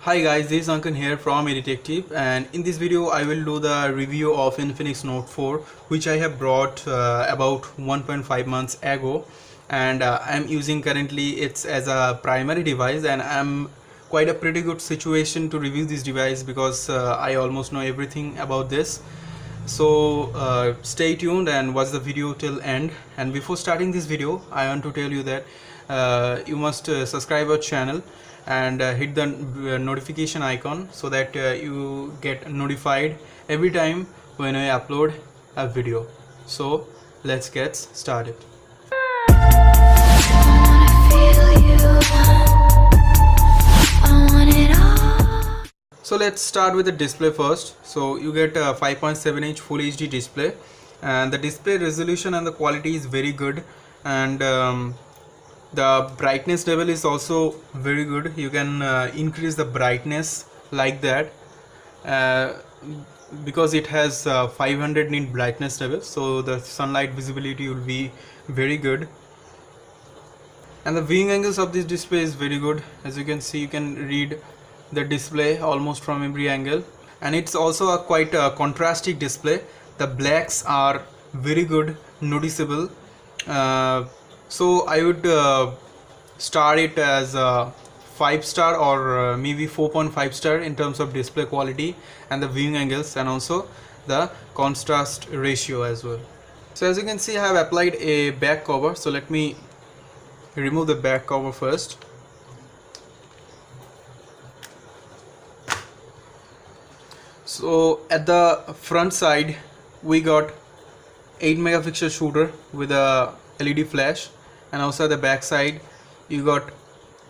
Hi guys, this is Ankan here from Editective, and in this video I will do the review of Infinix Note 4, which I have brought about 1.5 months ago, and I'm using currently it's as a primary device, and I'm quite a pretty good situation to review this device because I almost know everything about this. So stay tuned and watch the video till end. And before starting this video, I want to tell you that you must subscribe our channel and hit the notification icon so that you get notified every time when I upload a video. So let's get started. So let's start with the display first. So you get a 5.7-inch Full HD display, and the display resolution and the quality is very good, and the brightness level is also very good. You can increase the brightness like that because it has 500 nit brightness level, so the sunlight visibility will be very good. And the viewing angles of this display is very good. As you can see, you can read the display almost from every angle, and it's also a quite contrastic display. The blacks are very good, noticeable. So I would star it as a 5-star or maybe 4.5 star in terms of display quality and the viewing angles, and also the contrast ratio as well. So as you can see, I have applied a back cover. So let me remove the back cover first. So at the front side we got 8 megapixel shooter with a LED flash, and also at the back side you got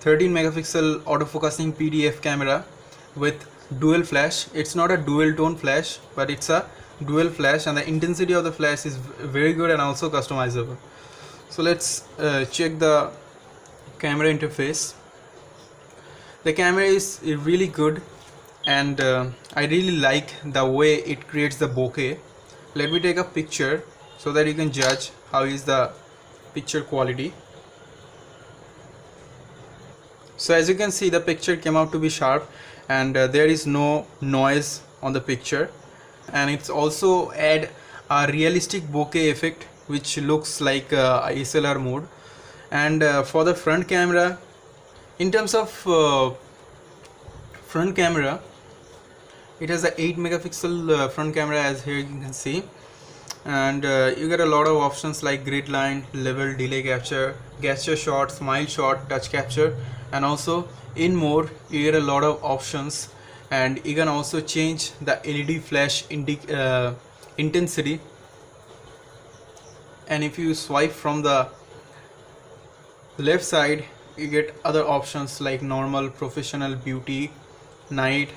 13 megapixel autofocusing PDF camera with dual flash. It's not a dual tone flash, but it's a dual flash, and the intensity of the flash is very good and also customizable. So let's check the camera interface. The camera is really good, and I really like the way it creates the bokeh. Let me take a picture so that you can judge how is the picture quality. So as you can see, the picture came out to be sharp, and there is no noise on the picture, and it's also add a realistic bokeh effect which looks like SLR mode. And for the front camera, in terms of front camera, it has a 8 megapixel front camera, as here you can see, and you get a lot of options like grid line, level, delay capture, gesture shot, smile shot, touch capture, and also in more you get a lot of options, and you can also change the LED flash intensity. And if you swipe from the left side, you get other options like normal, professional, beauty, night,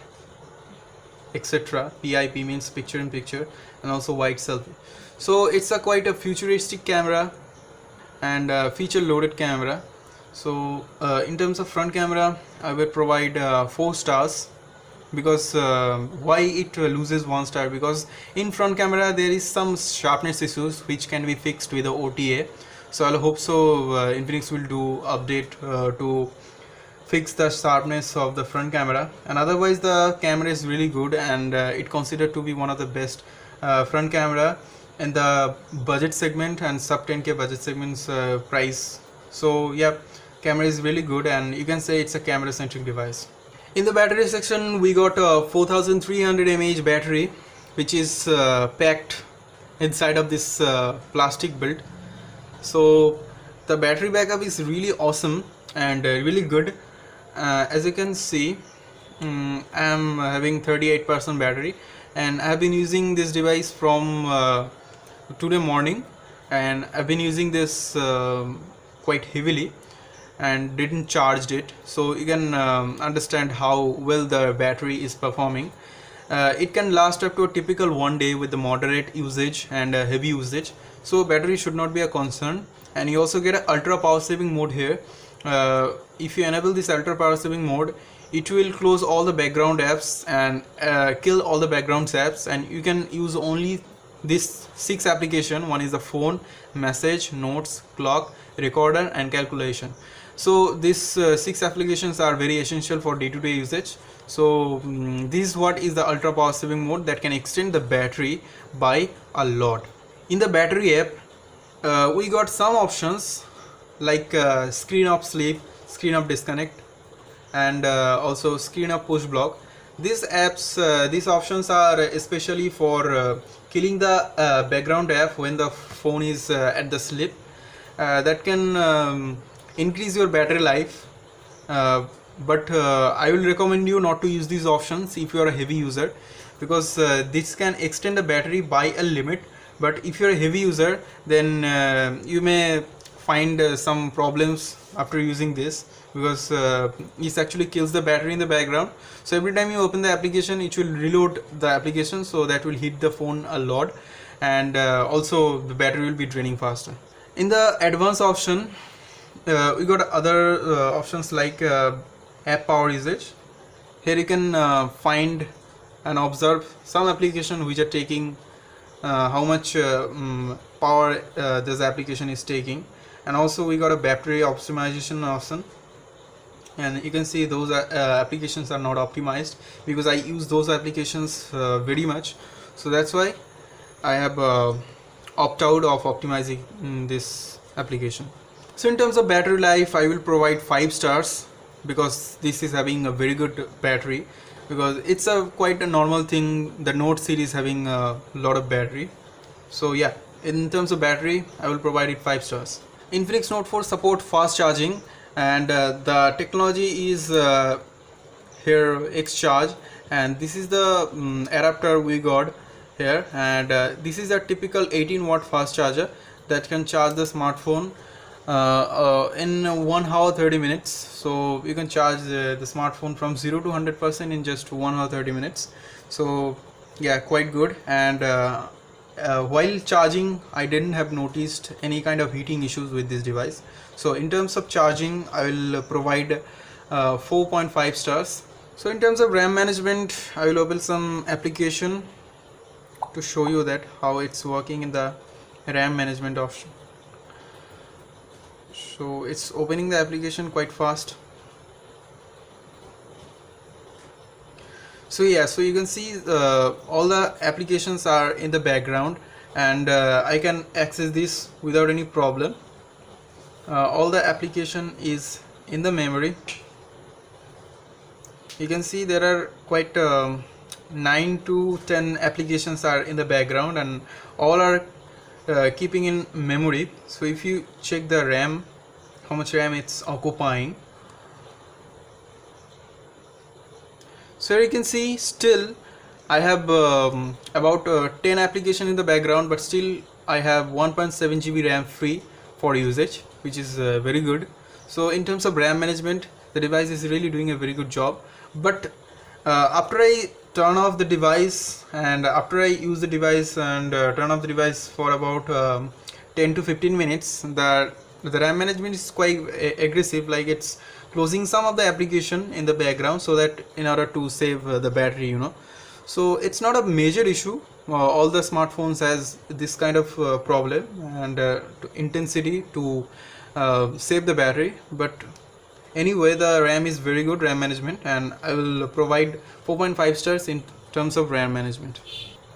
etc. PIP means picture in picture, and also wide selfie. So it's a quite a futuristic camera and feature loaded camera. So in terms of front camera, I will provide 4 stars, because why it loses 1 star, because in front camera there is some sharpness issues which can be fixed with the OTA. So I hope so Infinix will do update to fix the sharpness of the front camera, and otherwise the camera is really good, and it considered to be one of the best front camera in the budget segment and sub 10k budget segments price. So yeah, camera is really good, and you can say it's a camera centric device. In the battery section, we got a 4300 mAh battery, which is packed inside of this plastic build. So the battery backup is really awesome and really good. As you can see, I am having 38% battery, and I have been using this device from today morning, and I've been using this quite heavily and didn't charge it, so you can understand how well the battery is performing. It can last up to a typical 1 day with the moderate usage and heavy usage, so battery should not be a concern. And you also get an ultra power saving mode here. If you enable this ultra power saving mode, it will close all the background apps and kill all the background apps, and you can use only this 6 application. One is the phone, message, notes, clock, recorder, and calculation. So these 6 applications are very essential for day-to-day usage. So this is what is the ultra power saving mode that can extend the battery by a lot. In the battery app, we got some options like screen of sleep, screen of disconnect, and also screen of push block. These apps, these options are especially for killing the background app when the phone is at the sleep. That can increase your battery life, but I will recommend you not to use these options if you are a heavy user, because this can extend the battery by a limit. But if you're a heavy user, then you may find some problems after using this, because this actually kills the battery in the background. So every time you open the application, it will reload the application, so that will hit the phone a lot, and also the battery will be draining faster. In the advanced option, we got other options like app power usage. Here you can find and observe some applications which are taking how much power this application is taking, and also we got a battery optimization option, and you can see those applications are not optimized, because I use those applications very much, so that's why I have opt out of optimizing this application. So in terms of battery life, I will provide 5 stars, because this is having a very good battery, because it's a quite a normal thing, the Note series having a lot of battery. So yeah, in terms of battery, I will provide it 5 stars. Infinix Note 4 support fast charging, and the technology is here X-Charge, and this is the adapter we got here, and this is a typical 18 watt fast charger that can charge the smartphone in 1 hour 30 minutes. So you can charge the smartphone from 0 to 100% in just 1 hour 30 minutes. So yeah, quite good. And while charging, I didn't have noticed any kind of heating issues with this device. So in terms of charging, I will provide 4.5 stars. So in terms of RAM management, I will open some application to show you that how it's working in the RAM management option. So it's opening the application quite fast. So yeah, so you can see all the applications are in the background, and I can access this without any problem. All the application is in the memory. You can see there are quite 9 to 10 applications are in the background, and all are keeping in memory. So if you check the RAM, how much RAM it's occupying, so you can see still I have about 10 applications in the background, but still I have 1.7 GB RAM free for usage, which is very good. So in terms of RAM management, the device is really doing a very good job. But after I turn off the device, and after I use the device and turn off the device for about 10 to 15 minutes, the RAM management is quite aggressive, like it's closing some of the application in the background, so that in order to save the battery, you know. So it's not a major issue. All the smartphones has this kind of problem, and intensity to save the battery. But anyway, the RAM is very good, RAM management, and I will provide 4.5 stars in terms of RAM management.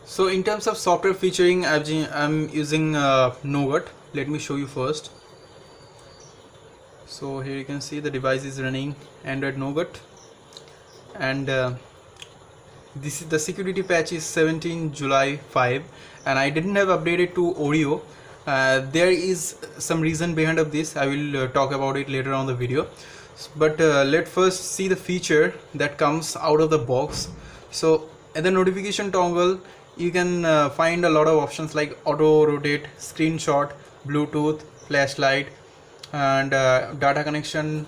So in terms of software featuring, I'm using Nougat. Let me show you first. So here you can see the device is running Android Nougat, and this is the security patch is 17 July 5, and I didn't have updated to Oreo. There is some reason behind of this. I will talk about it later on the video, but let's first see the feature that comes out of the box. So at the notification toggle, you can find a lot of options like auto rotate, screenshot, Bluetooth, flashlight, and data connection,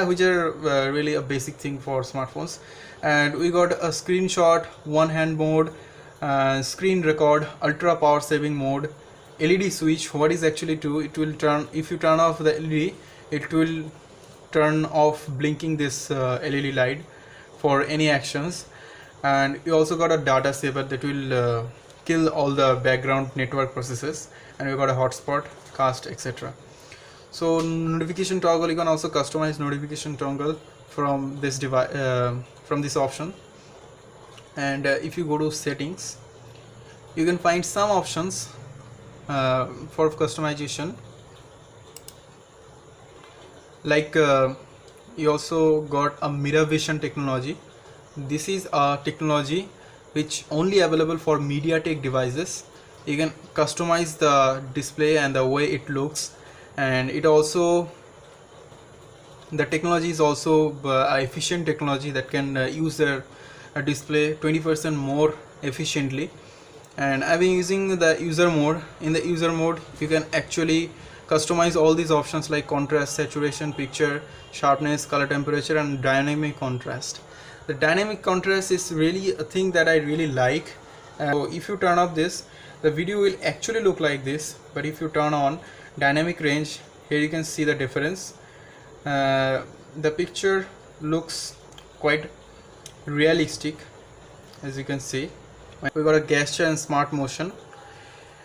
which are really a basic thing for smartphones. And we got a screenshot, one hand mode, screen record, ultra power saving mode, LED switch. What is actually do, it will turn, if you turn off the LED, it will turn off blinking this LED light for any actions. And you also got a data saver that will kill all the background network processes, and we got a hotspot, cast, etc. So notification toggle, you can also customize notification toggle from this device, from this option. And if you go to settings, you can find some options for customization, like you also got a mirror vision technology. This is a technology which only available for MediaTek devices. You can customize the display and the way it looks, and it also, the technology is also efficient technology that can use their display 20% more efficiently. And I've been using the user mode. In the user mode, you can actually customize all these options like contrast, saturation, picture, sharpness, color temperature, and dynamic contrast. The dynamic contrast is really a thing that I really like. So if you turn off this, the video will actually look like this, but if you turn on dynamic range, here you can see the difference. The picture looks quite realistic, as you can see. We got a gesture and smart motion.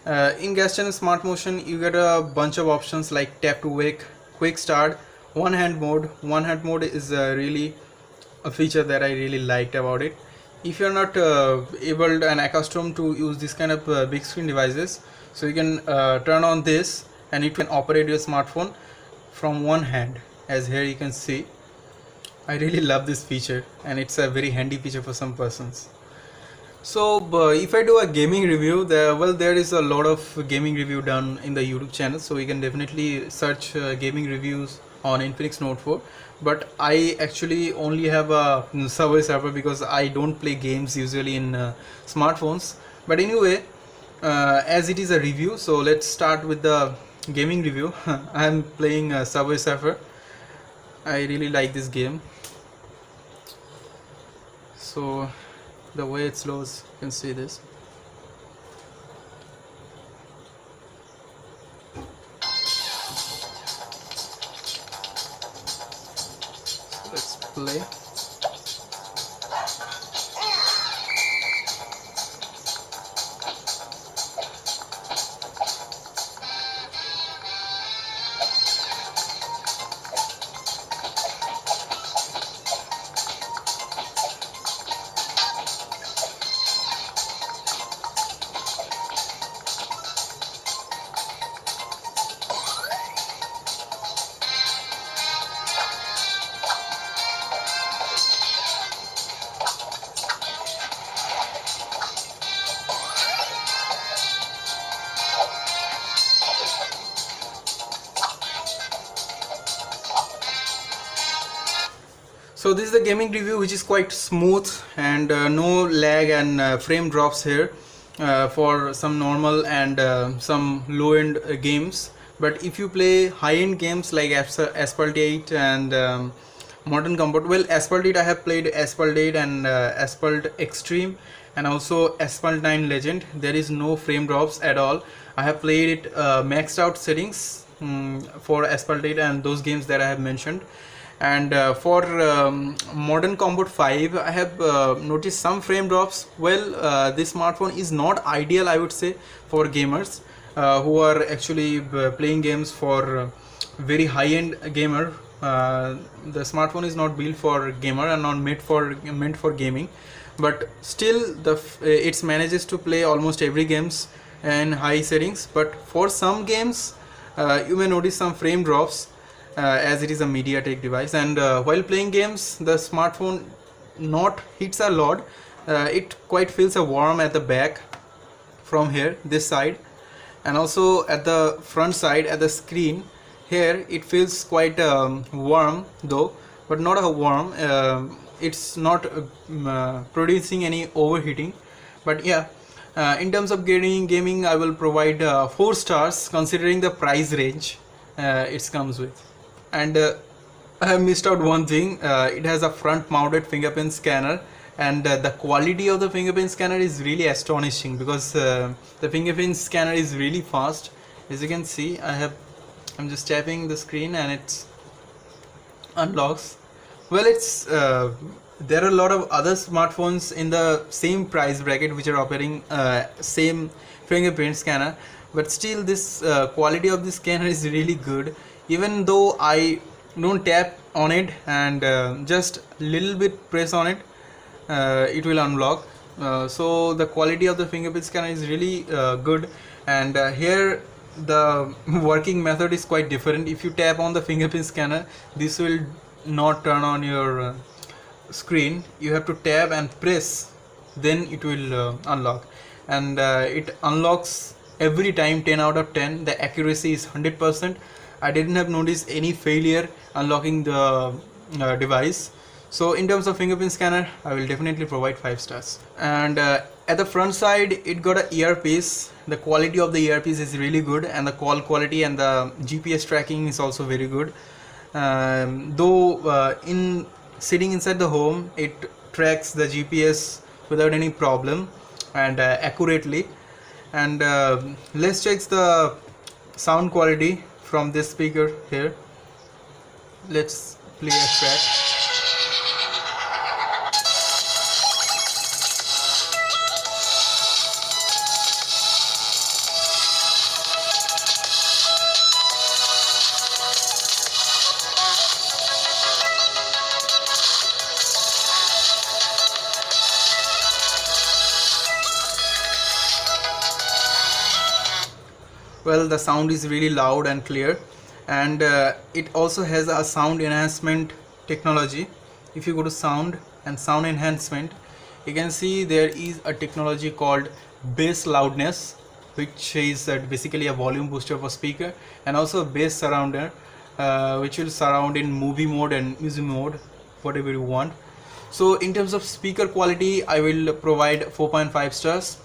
In gesture and smart motion, you get a bunch of options like tap to wake, quick start, one hand mode. One hand mode is really a feature that I really liked about it. If you're not able and accustomed to use this kind of big screen devices, so you can turn on this and it can operate your smartphone from one hand, as here you can see. I really love this feature, and it's a very handy feature for some persons. So if I do a gaming review, there is a lot of gaming review done in the YouTube channel, so you can definitely search gaming reviews on Infinix Note 4. But I actually only have a Subway Surfer because I don't play games usually in smartphones. But anyway, as it is a review, so let's start with the gaming review. I am playing Subway Surfer. I really like this game. So the way it slows, you can see this. So let's play. So this is the gaming review, which is quite smooth and no lag and frame drops here for some normal and some low-end games. But if you play high-end games like Asphalt 8 and Modern Combat, well, Asphalt 8 I have played Asphalt 8 and Asphalt Extreme and also Asphalt 9 Legend. There is no frame drops at all. I have played it maxed out settings for Asphalt 8 and those games that I have mentioned. And for Modern Combat 5, I have noticed some frame drops. Well, this smartphone is not ideal, I would say, for gamers who are actually playing games for very high-end gamer. The smartphone is not built for gamer and not meant for gaming, but still it manages to play almost every games in high settings. But for some games, you may notice some frame drops. As it is a MediaTek device, and while playing games, the smartphone not hits a lot. It quite feels a warm at the back from here, this side, and also at the front side at the screen. Here it feels quite warm though, but not a warm. It's not producing any overheating. But yeah, in terms of gaming, I will provide 4 stars considering the price range it comes with. And I have missed out one thing. It has a front mounted fingerprint scanner, and the quality of the fingerprint scanner is really astonishing because the fingerprint scanner is really fast. As you can see, I'm just tapping the screen and it unlocks. Well, it's there are a lot of other smartphones in the same price bracket which are offering same fingerprint scanner, but still this quality of the scanner is really good. Even though I don't tap on it and just little bit press on it, it will unlock. So the quality of the fingerprint scanner is really good, and here the working method is quite different. If you tap on the fingerprint scanner, this will not turn on your screen. You have to tap and press, then it will unlock, and it unlocks every time 10 out of 10. The accuracy is 100%. I didn't have noticed any failure unlocking the device. So in terms of fingerprint scanner, I will definitely provide 5 stars. And at the front side, it got an earpiece. The quality of the earpiece is really good, and the call quality and the GPS tracking is also very good. Though in sitting inside the home, it tracks the GPS without any problem and accurately. And let's check the sound quality from this speaker here. Let's play a track. Well, the sound is really loud and clear, and it also has a sound enhancement technology. If you go to sound and sound enhancement, you can see there is a technology called bass loudness, which is basically a volume booster for speaker, and also a bass surrounder, which will surround in movie mode and music mode, whatever you want. So in terms of speaker quality, I will provide 4.5 stars.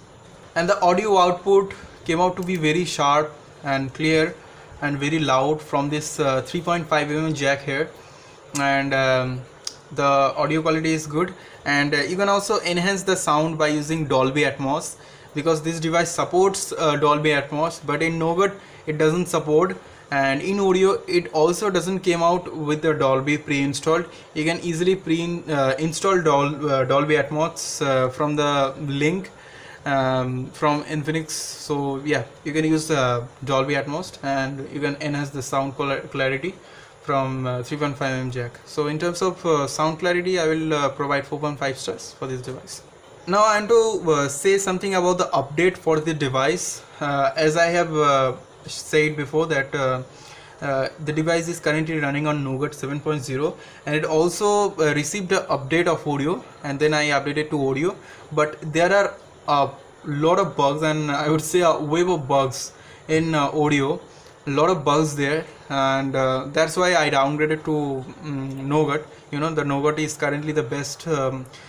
And the audio output came out to be very sharp and clear and very loud from this 3.5 mm jack here, and the audio quality is good. And you can also enhance the sound by using Dolby Atmos, because this device supports Dolby Atmos, but in Nougat it doesn't support, and in audio it also doesn't came out with the Dolby pre-installed. You can easily install Dolby Atmos from the link from Infinix. So yeah, you can use Dolby Atmos, and you can enhance the sound clarity from 3.5 mm jack. So in terms of sound clarity, I will provide 4.5 stars for this device. Now I want to say something about the update for the device. As I have said before that the device is currently running on Nougat 7.0, and it also received an update of audio, and then I updated to audio. But there are a lot of bugs, and I would say a wave of bugs in audio, a lot of bugs there, and that's why I downgraded to Nougat. You know, the Nougat is currently the best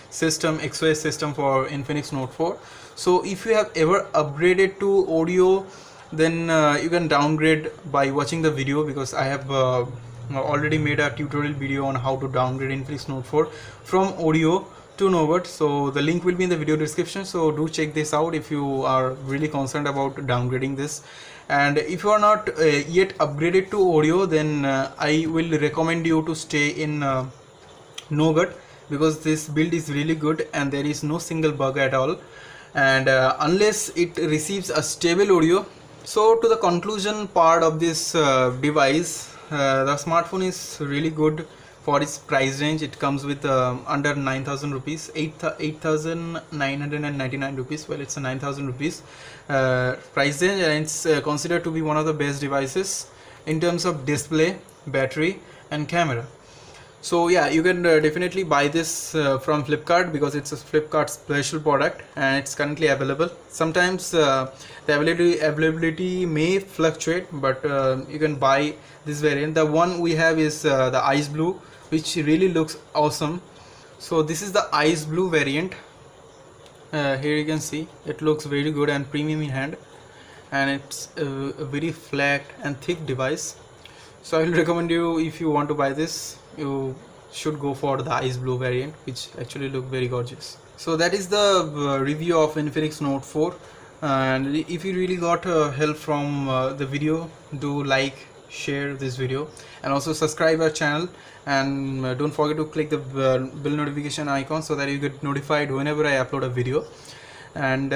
system, XOS system for Infinix Note 4. So if you have ever upgraded to audio, then you can downgrade by watching the video, because I have already made a tutorial video on how to downgrade Infinix Note 4 from audio to Nougat. So the link will be in the video description, so do check this out if you are really concerned about downgrading this. And if you are not yet upgraded to audio, then I will recommend you to stay in Nougat, because this build is really good and there is no single bug at all, and unless it receives a stable audio. So to the conclusion part of this device, the smartphone is really good for its price range. It comes with under 9,000 rupees, 8,999 rupees. Well, it's a 9,000 rupees price range, and it's considered to be one of the best devices in terms of display, battery and camera. So yeah, you can definitely buy this from Flipkart, because it's a Flipkart special product and it's currently available. Sometimes the availability may fluctuate, but you can buy this variant. The one we have is the ice blue, which really looks awesome. So this is the ice blue variant. Here you can see it looks very good and premium in hand, and it's a very flat and thick device. So I will recommend you, if you want to buy this, you should go for the ice blue variant, which actually look very gorgeous. So that is the review of Infinix Note 4, and if you really got help from the video, do like, share this video, and also subscribe our channel, and don't forget to click the bell notification icon so that you get notified whenever I upload a video. And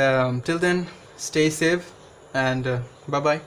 till then, stay safe, and bye bye.